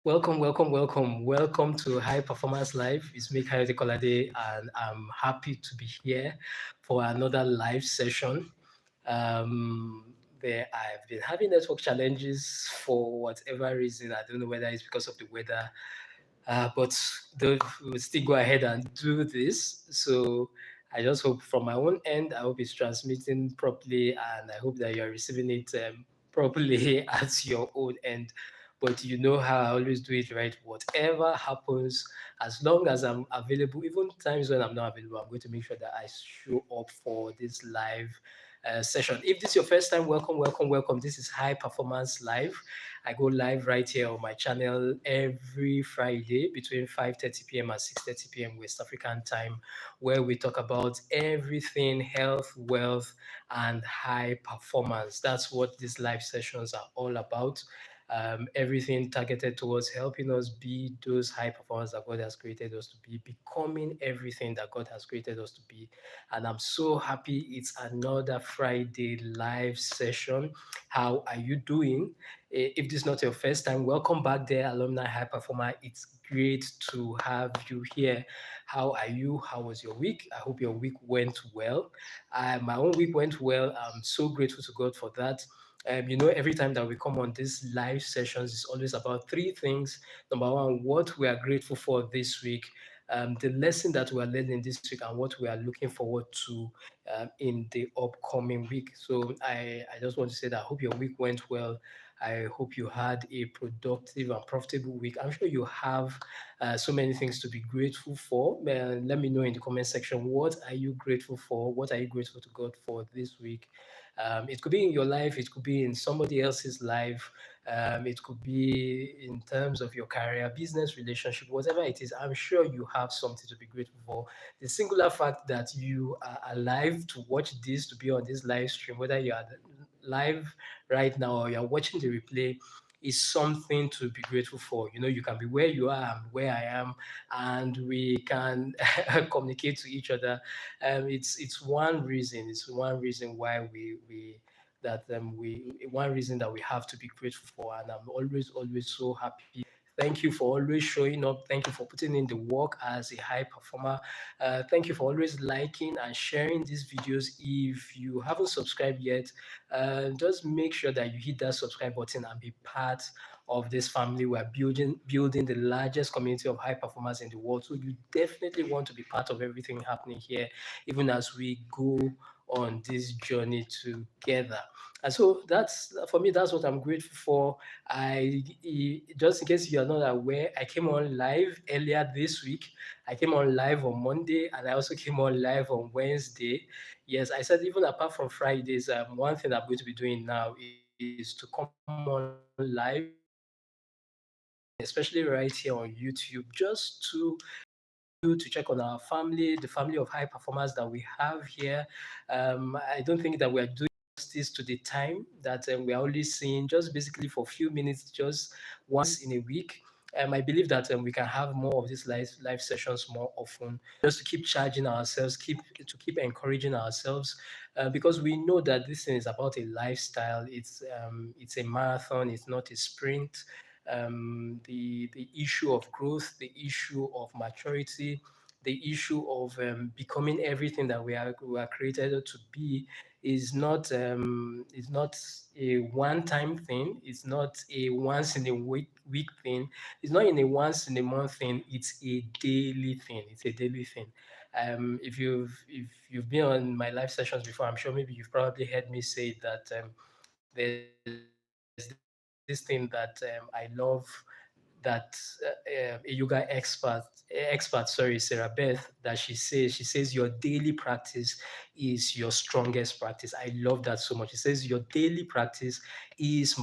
Welcome to High Performance Live. It's me, Kayode Kolade, and I'm happy to be here for another live session. I've been having network challenges for whatever reason. I don't know whether it's because of the weather, but we'll still go ahead and do this. So I just hope from my own end, I hope it's transmitting properly, and I hope that you're receiving it properly at your own end. But you know how I always do it, right? Whatever happens, as long as I'm available, even times when I'm not available, I'm going to make sure that I show up for this live session. If this is your first time, welcome. This is High Performance Live. I go live right here on my channel every Friday between 5:30 p.m. and 6:30 p.m. West African time, where we talk about everything health, wealth, and high performance. That's what these live sessions are all about. Everything targeted towards helping us be those high performers that God has created us to be, becoming everything that God has created us to be. And I'm so happy it's another Friday live session. How are you doing? If this is not your first time, welcome back there, Alumni High Performer. It's great to have you here. How are you? How was your week? I hope your week went well. My own week went well. I'm so grateful to God for that. Every time that we come on these live sessions, it's always about three things. Number one, what we are grateful for this week, the lesson that we are learning this week, and what we are looking forward to in the upcoming week. So I just want to say that I hope your week went well. I hope you had a productive and profitable week. I'm sure you have so many things to be grateful for. Let me know in the comment section, what are you grateful for? What are you grateful to God for this week? It could be in your life, it could be in somebody else's life, it could be in terms of your career, business, relationship, whatever it is. I'm sure you have something to be grateful for. The singular fact that you are alive to watch this, to be on this live stream, whether you are live right now or you're watching the replay, is something to be grateful for. You can be where you are and where I am, and we can communicate to each other. It's one reason. It's one reason why we that we one reason that we have to be grateful for, and I'm always so happy. Thank you for always showing up. Thank you for putting in the work as a high performer. Thank you for always liking and sharing these videos. If you haven't subscribed yet, just make sure that you hit that subscribe button and be part of this family. We're building the largest community of high performers in the world. So you definitely want to be part of everything happening here, even as we go on this journey together. And so that's for me, that's what I'm grateful for. Just in case you're not aware, I came on live earlier this week. I came on live on Monday, and I also came on live on Wednesday. Yes, I said even apart from Fridays, one thing I'm going to be doing now is to come on live, especially right here on YouTube, just to check on our family, the family of high performers that we have here. I don't think that we are doing justice to the time that we are only seeing just basically for a few minutes, just once in a week. I believe that we can have more of these live sessions more often, just to keep charging ourselves, keep encouraging ourselves, because we know that this thing is about a lifestyle. It's a marathon. It's not a sprint. The issue of growth, the issue of maturity, the issue of becoming everything that we are created to be is not a one-time thing. It's not a once in a week thing. It's not in a once in a month thing. It's a daily thing. It's a daily thing. If you've been on my live sessions before, I'm sure maybe you've probably heard me say that there's this thing that I love, that a yoga expert, Sarah Beth, that she says your daily practice is your strongest practice. I love that so much. She says your daily practice is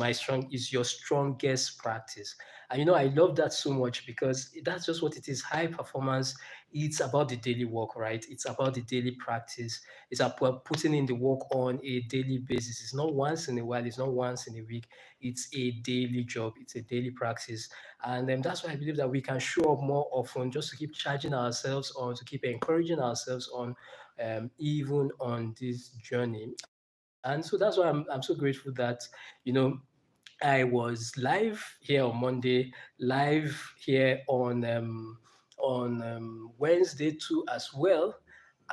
your strongest practice. And I love that so much because that's just what it is. High performance, it's about the daily work, right? It's about the daily practice. It's about putting in the work on a daily basis. It's not once in a while, it's not once in a week. It's a daily job, it's a daily practice. And that's why I believe that we can show up more often, just to keep charging ourselves on, to keep encouraging ourselves on, even on this journey. And so that's why I'm so grateful that, you know, I was live here on Monday, live here on Wednesday too as well.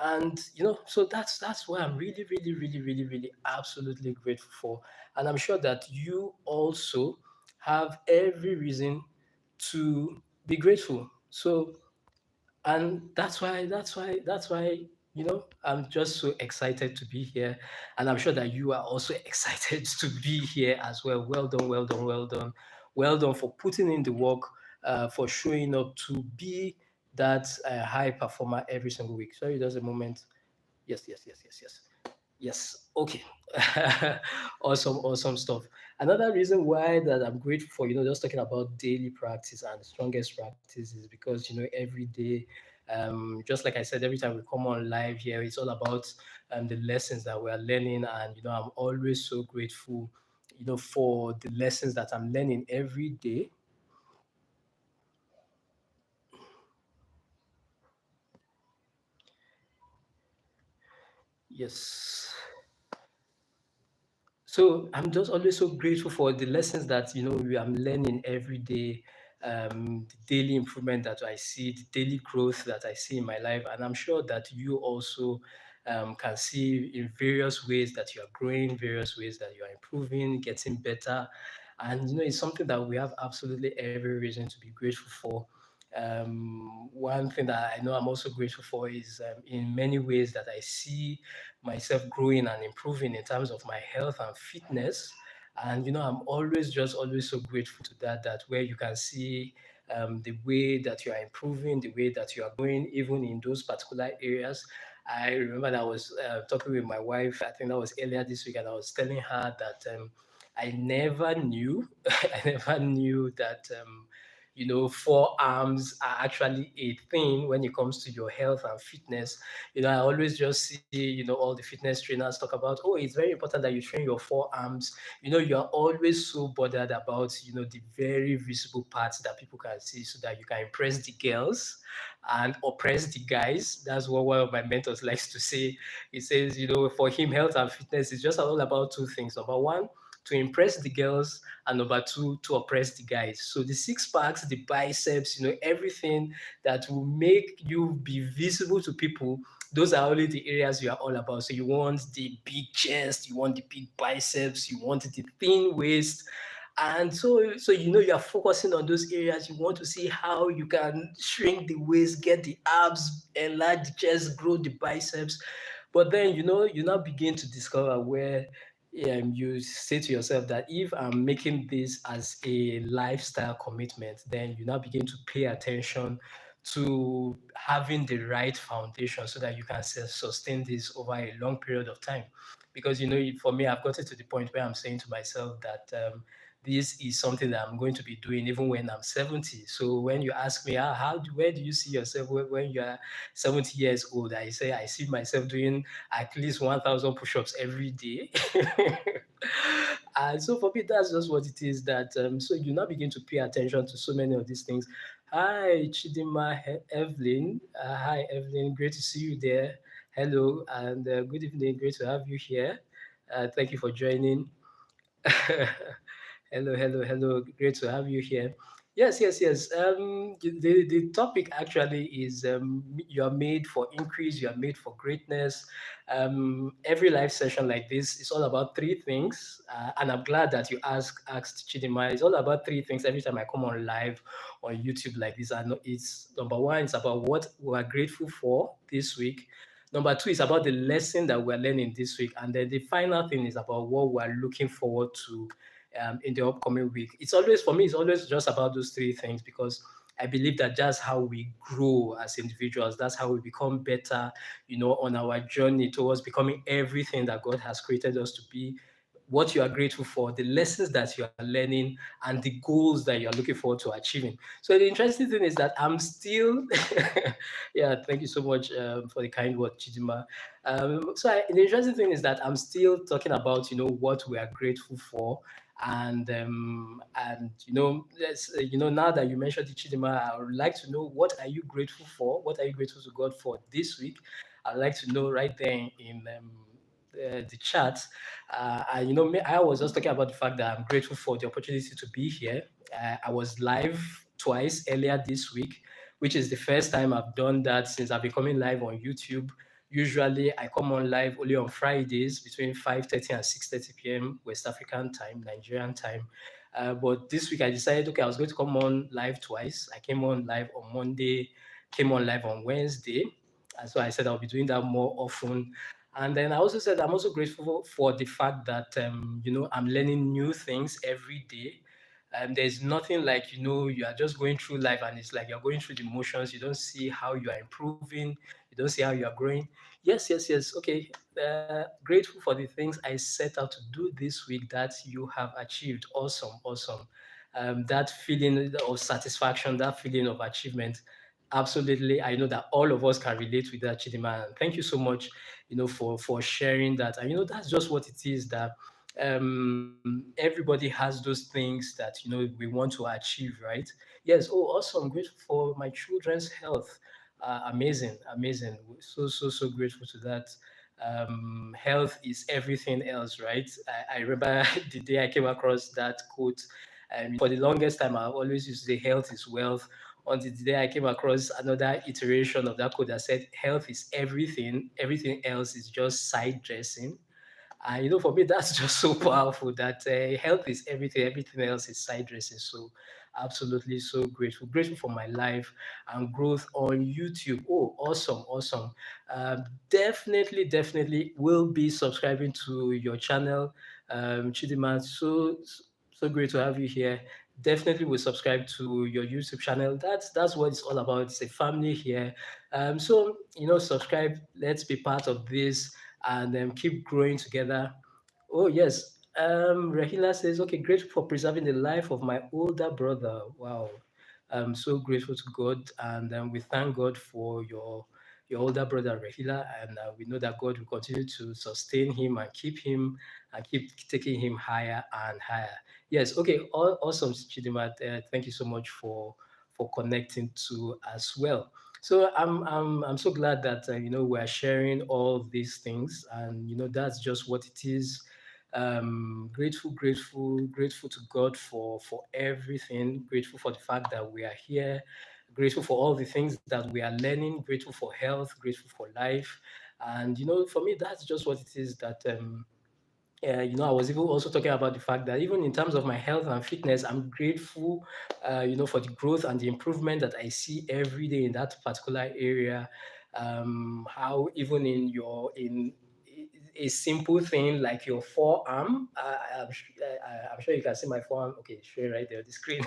And so that's why I'm really, really, really, really, really absolutely grateful for. And I'm sure that you also have every reason to be grateful. So, and that's why I'm just so excited to be here, and I'm sure that you are also excited to be here as well. Well done, well done, well done, well done for putting in the work, for showing up to be that high performer every single week. Sorry, just a moment. Yes, yes, yes, yes, yes. Yes. Okay. Awesome, awesome stuff. Another reason why that I'm grateful for, just talking about daily practice and strongest practice is because, every day, just like I said, every time we come on live here, it's all about the lessons that we are learning. And, I'm always so grateful, for the lessons that I'm learning every day. Yes. So I'm just always so grateful for the lessons that I'm learning every day, the daily improvement that I see, the daily growth that I see in my life, and I'm sure that you also can see in various ways that you are growing, various ways that you are improving, getting better, and it's something that we have absolutely every reason to be grateful for. One thing that I know I'm also grateful for is in many ways that I see myself growing and improving in terms of my health and fitness. And I'm always just always so grateful to that where you can see the way that you are improving, the way that you are going, even in those particular areas. I remember that I was talking with my wife, I think that was earlier this week, and I was telling her that I never knew, I never knew that forearms are actually a thing when it comes to your health and fitness. I always just see, all the fitness trainers talk about, oh, it's very important that you train your forearms. You are always so bothered about, the very visible parts that people can see so that you can impress the girls and oppress the guys. That's what one of my mentors likes to say. He says, for him, health and fitness is just all about two things. Number one, to impress the girls, and number two, to oppress the guys. So the six packs, the biceps, everything that will make you be visible to people, those are only the areas you are all about. So you want the big chest, you want the big biceps, you want the thin waist. And so you are focusing on those areas. You want to see how you can shrink the waist, get the abs, enlarge the chest, grow the biceps. But then you now begin to discover where you say to yourself that if I'm making this as a lifestyle commitment, then you now begin to pay attention to having the right foundation so that you can sustain this over a long period of time. Because for me, I've gotten to the point where I'm saying to myself that this is something that I'm going to be doing even when I'm 70. So when you ask me, where do you see yourself when you are 70 years old? I say I see myself doing at least 1,000 push-ups every day. And so for me, that's just what it is. That so you now begin to pay attention to so many of these things. Hi, Chidima, Evelyn. Hi, Evelyn. Great to see you there. Hello, and good evening. Great to have you here. Thank you for joining. Hello, hello, hello. Great to have you here. Yes, yes, yes. The topic actually is you are made for increase, you are made for greatness. Every live session like this is all about three things. And I'm glad that you asked Chidima. It's all about three things every time I come on live on YouTube like this. I know it's number one, it's about what we are grateful for this week. Number two is about the lesson that we're learning this week. And then the final thing is about what we're looking forward to in the upcoming week. It's always, for me, it's always just about those three things because I believe that that's how we grow as individuals. That's how we become better, on our journey towards becoming everything that God has created us to be. What you are grateful for, the lessons that you are learning, and the goals that you are looking forward to achieving. So the interesting thing is that I'm still, yeah, thank you so much for the kind word, Chidima. The interesting thing is that I'm still talking about, what we are grateful for, and now that you mentioned it, Chidima, I would like to know, what are you grateful for? What are you grateful to God for this week? I'd like to know right there in the chat. And I was just talking about the fact that I'm grateful for the opportunity to be here. I was live twice earlier this week, which is the first time I've done that since I've been coming live on YouTube. Usually, I come on live only on Fridays between 5:30 and 6:30 p.m. West African time, Nigerian time. But this week, I decided, okay, I was going to come on live twice. I came on live on Monday, came on live on Wednesday. And so I said I'll be doing that more often. And then I also said I'm also grateful for the fact that I'm learning new things every day. There's nothing like you are just going through life and it's like you're going through the motions. You don't see how you are improving. You don't see how you are growing. Yes, yes, yes. Okay. Grateful for the things I set out to do this week that you have achieved. Awesome, awesome. That feeling of satisfaction, that feeling of achievement. Absolutely, I know that all of us can relate with that, Chidima. And thank you so much, for sharing that. And that's just what it is. That everybody has those things that we want to achieve, right? Yes. Oh, awesome. Grateful for my children's health. Amazing, amazing. So grateful to that. Health is everything else, right? I remember the day I came across that quote. For the longest time, I always used to say health is wealth. Until the day I came across another iteration of that quote that said health is everything, everything else is just side dressing. And for me, that's just so powerful that health is everything, everything else is side dressing. So, absolutely so grateful. Grateful for my life and growth on YouTube. Oh, awesome, awesome. Definitely, definitely will be subscribing to your channel, Chidima. So great to have you here. Definitely will subscribe to your YouTube channel. That's what it's all about. It's a family here. So subscribe. Let's be part of this and keep growing together. Oh, yes. Rahila says, okay, grateful for preserving the life of my older brother. Wow. I'm so grateful to God. And we thank God for your older brother, Rahila. And we know that God will continue to sustain him and keep taking him higher and higher. Yes. Okay. Awesome, Chidima. Thank you so much for connecting to as well. So I'm so glad that we're sharing all these things, and that's just what it is. Grateful to God for everything. Grateful for the fact that we are here. Grateful for all the things that we are learning. Grateful for health. Grateful for life, and for me that's just what it is. That I was even also talking about the fact that even in terms of my health and fitness, I'm grateful, for the growth and the improvement that I see every day in that particular area. How even in a simple thing like your forearm, I'm sure you can see my forearm. Okay, sure, right there on the screen.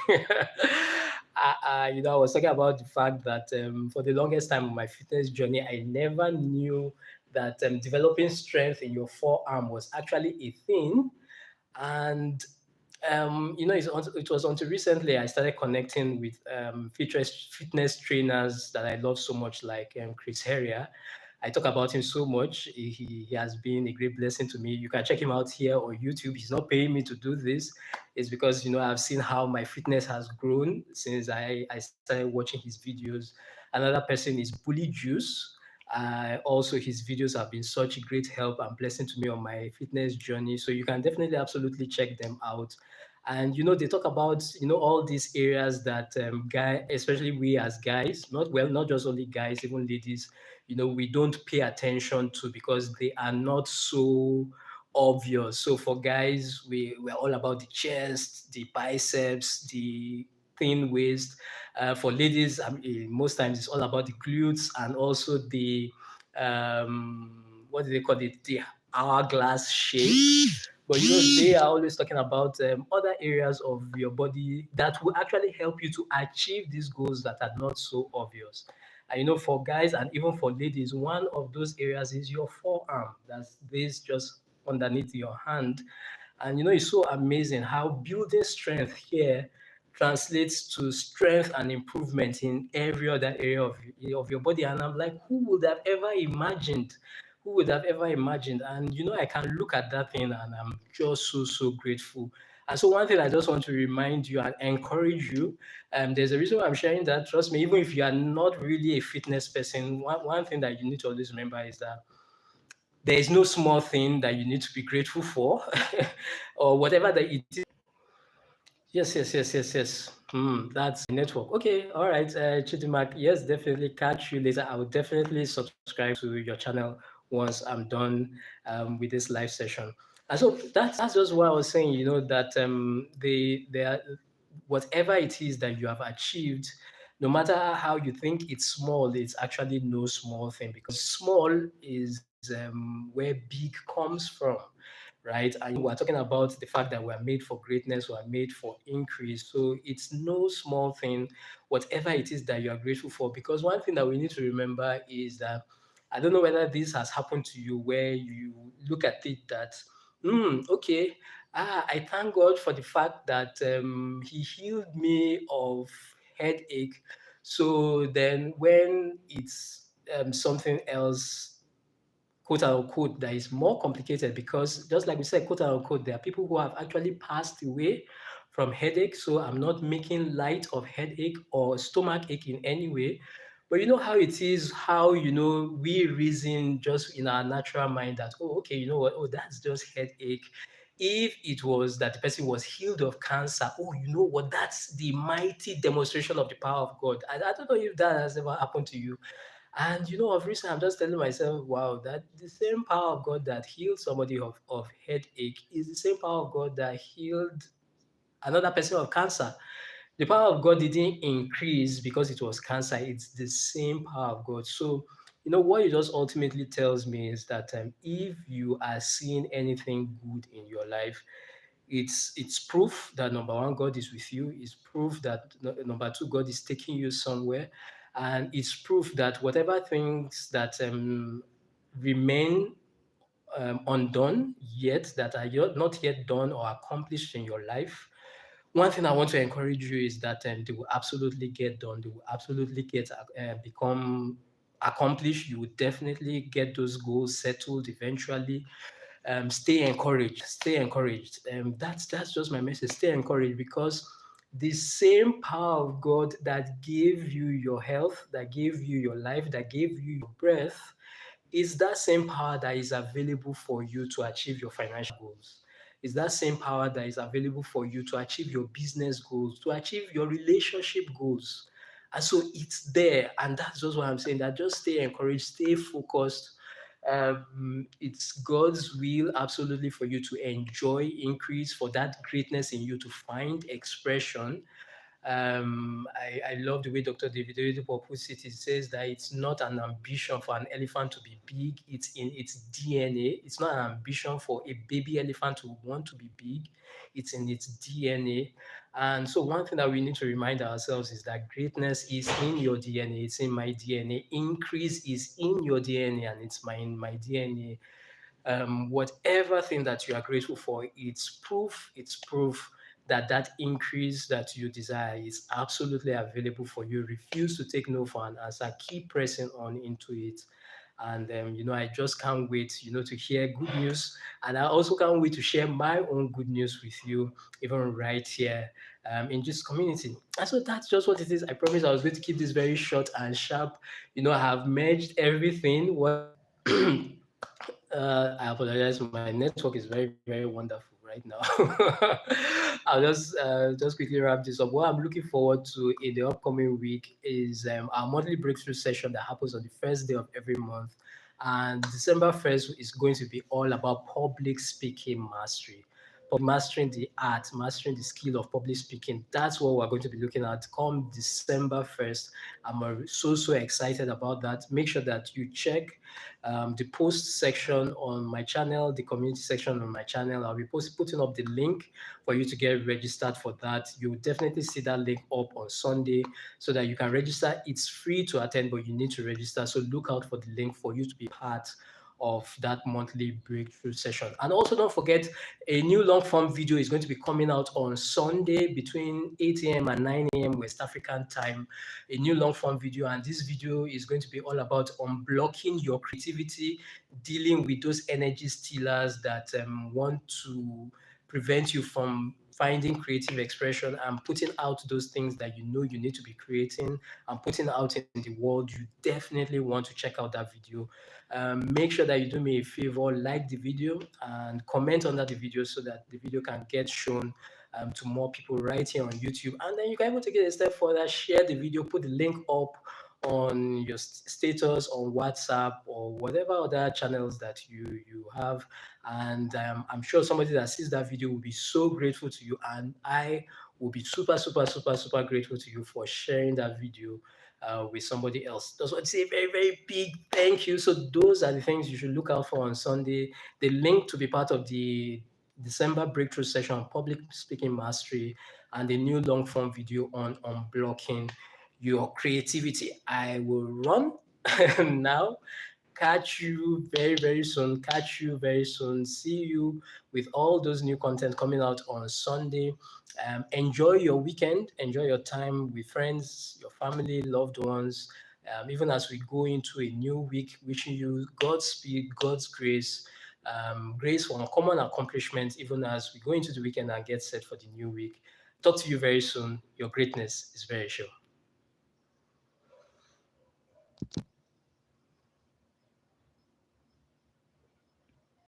I was talking about the fact that for the longest time on my fitness journey, I never knew that developing strength in your forearm was actually a thing. And it was until recently I started connecting with fitness trainers that I love so much, like Chris Herrier. I talk about him so much. He has been a great blessing to me. You can check him out here on YouTube. He's not paying me to do this. It's because I've seen how my fitness has grown since I started watching his videos. Another person is Bully Juice. Also, his videos have been such a great help and blessing to me on my fitness journey. So you can definitely absolutely check them out. And they talk about all these areas that especially we as guys, not just only guys, even ladies, we don't pay attention to because they are not so obvious. So for guys, we're all about the chest, the biceps, the thin waist. For ladies, most times it's all about the glutes and also the what do they call it? The hourglass shape. But they are always talking about other areas of your body that will actually help you to achieve these goals that are not so obvious. And for guys and even for ladies, one of those areas is your forearm. That's this just underneath your hand. And it's so amazing how building strength here translates to strength and improvement in every other area of your body. And I'm like, who would have ever imagined? Who would have ever imagined? And I can look at that thing and I'm just so grateful. And so one thing I just want to remind you and encourage you, there's a reason why I'm sharing that. Trust me, even if you are not really a fitness person, one thing that you need to always remember is that there is no small thing that you need to be grateful for, or whatever that it is. Yes, yes, yes, yes, yes. That's network. Okay, all right, Chidimak. Yes, definitely catch you later. I will definitely subscribe to your channel once I'm done with this live session. And so that's just what I was saying. That whatever it is that you have achieved, no matter how you think it's small, it's actually no small thing, because small is where big comes from, right? And we're talking about the fact that we're made for greatness, we're made for increase. So it's no small thing, whatever it is that you are grateful for. Because one thing that we need to remember is that, I don't know whether this has happened to you, where you look at it that, okay, I thank God for the fact that He healed me of headache. So then when it's something else, quote unquote, that is more complicated, because just like we said, quote unquote, there are people who have actually passed away from headache. So I'm not making light of headache or stomach ache in any way. But you know how it is, how we reason just in our natural mind that, oh, okay, you know what, oh, that's just headache. If it was that the person was healed of cancer, oh, you know what, that's the mighty demonstration of the power of God. I don't know if that has ever happened to you. And of recent, I'm just telling myself, wow, that the same power of God that healed somebody of headache is the same power of God that healed another person of cancer. The power of God didn't increase because it was cancer. It's the same power of God. So, what it just ultimately tells me is that if you are seeing anything good in your life, it's proof that number one, God is with you. It's proof that number two, God is taking you somewhere, and it's proof that whatever things that remain undone yet, that are not yet done or accomplished in your life, one thing I want to encourage you is that they will absolutely get done. They will absolutely get become accomplished. You will definitely get those goals settled eventually. Stay encouraged. Stay encouraged. That's just my message. Stay encouraged, because the same power of God that gave you your health, that gave you your life, that gave you your breath, is that same power that is available for you to achieve your financial goals. Is that same power that is available for you to achieve your business goals, to achieve your relationship goals. And so it's there. And that's just what I'm saying, that just stay encouraged, stay focused. It's God's will absolutely for you to enjoy increase, for that greatness in you to find expression. I love the way Dr. David Oyedepo puts it. He says that it's not an ambition for an elephant to be big, it's in its DNA. It's not an ambition for a baby elephant to want to be big, it's in its DNA. And so, one thing that we need to remind ourselves is that greatness is in your DNA, it's in my DNA. Increase is in your DNA, and it's in my DNA. Whatever thing that you are grateful for, it's proof that that increase that you desire is absolutely available for you. Refuse to take no for an answer. Keep pressing on into it. And I just can't wait, to hear good news. And I also can't wait to share my own good news with you, even right here in this community. And so that's just what it is. I promise I was going to keep this very short and sharp. I have merged everything. What I apologize. My network is very, very wonderful right now. I'll just quickly wrap this up. What I'm looking forward to in the upcoming week is our monthly breakthrough session that happens on the first day of every month. And December 1st is going to be all about public speaking mastery, mastering the art, mastering the skill of public speaking. That's what we're going to be looking at come December 1st. I'm so excited about that. Make sure that you check the post section on my channel, the community section on my channel. I'll be putting up the link for you to get registered for that. You'll definitely see that link up on Sunday so that you can register. It's free to attend, but you need to register. So look out for the link for you to be part of that monthly breakthrough session. And also don't forget, a new long form video is going to be coming out on Sunday between 8 a.m. and 9 a.m. West African time. A new long form video, and this video is going to be all about unblocking your creativity, dealing with those energy stealers that want to prevent you from finding creative expression and putting out those things that you know you need to be creating and putting out in the world, you definitely want to check out that video. Make sure that you do me a favor, like the video and comment under the video so that the video can get shown to more people right here on YouTube. And then you can even take it a step further, share the video, put the link up on your status on WhatsApp or whatever other channels that you have. And I'm sure somebody that sees that video will be so grateful to you, and I will be super, super, super, super grateful to you for sharing that video with somebody else. Just want to say a very, very big thank you. So those are the things you should look out for on Sunday. The link to be part of the December breakthrough session on public speaking mastery and the new long form video on unblocking your creativity. I will run now. Catch you very, very soon. Catch you very soon. See you with all those new content coming out on Sunday. Enjoy your weekend. Enjoy your time with friends, your family, loved ones. Even as we go into a new week, wishing you God's speed, God's grace, grace for uncommon accomplishments, even as we go into the weekend and get set for the new week. Talk to you very soon. Your greatness is very sure.